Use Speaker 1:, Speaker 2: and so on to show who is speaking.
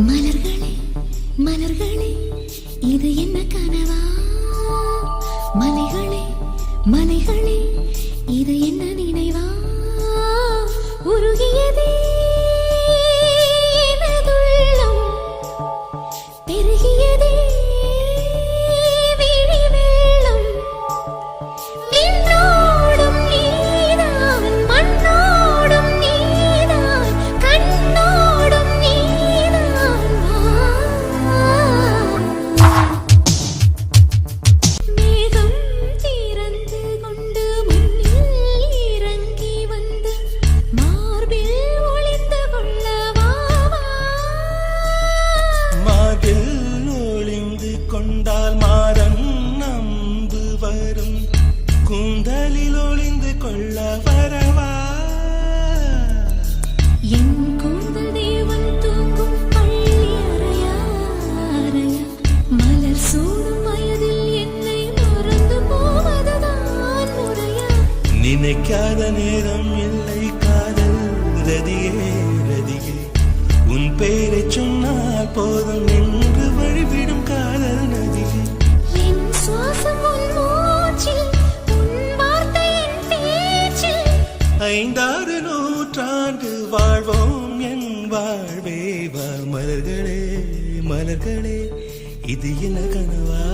Speaker 1: மலர்களே மலர்களே இது என்ன கனவா? மலைகளே மலைகளே இது என்ன நினைவா? உருகியதே எனதுள்ளம், பெருகியதே விழி வெள்ளம். விண்ணோடும் நீதான், மண்ணோடும் நீதான், கண்ணோடும் நீதான். மேகம் திறந்து கொண்டு முன்னில் இறங்கி வந்து மார்பில் ஒளிந்து கொள்ளவா?
Speaker 2: மார்பில் ஒளிந்து கொண்டால் மாறன் நம்பு வரும், கூந்தலில் ஒளிந்து கொள்ள வரவா?
Speaker 1: என் கூந்தல் தேவன் தூங்கும் பள்ளி அறையா அறையா? மலர் சூடும் வயதில் என்னை மறந்து போவதுதான் முறையா?
Speaker 2: நினைக்காத நேரம் இல்லை காதல் ரதியே ரதியே, உன் பேரை சொன்னால் போதும் நின்று வழிவிடும் காதல் நதியே.
Speaker 1: என் சுவாசம் உன் மூச்சில், உன் வார்த்தை என் பேச்சில்.
Speaker 2: 5-6 நூற்றாண்டு வாழ்வோம் என் வாழ்வே வா. மலர்களே மலர்களே இது என்ன கனவா?